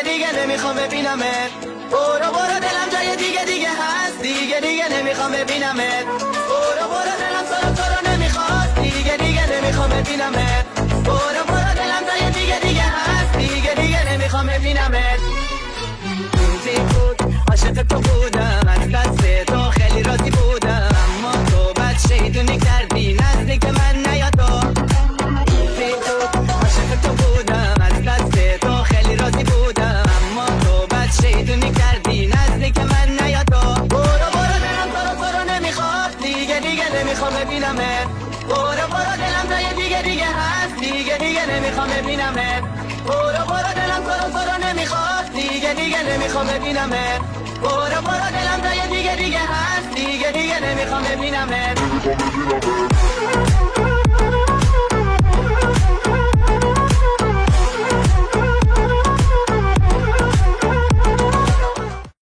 دیگه نمیخوام ببینمت. برو برو دلم جای دیگه هست، دیگه نمیخوام ببینمت. برو برو دلم تو رو نمیخواد، دیگه نمیخوام ببینمت. برو برو دلم جای دیگه هست، دیگه نمیخوام ببینمت. روزی بود عاشق تو بودم، از دست تو خیلی راضی بودم، اما تو بد شیطونی کردی نزدیک من نیا تو. روزی بود عاشق تو بودم، از دست تو خیلی راضی بودم، اما تو بد شیطونی کردی نزدیک من نیا تو. برو برو دلم تو رو نمیخواد، دیگه نمیخوام ببینمت. برو برو دلم جای دیگه هست، دیگه نمیخوام ببینمت. برو برو دلم تو رو نمیخواد، دیگه نمیخوام ببینمت. برو برو دلم جای دیگه هست، دیگه نمیخوام ببینمت.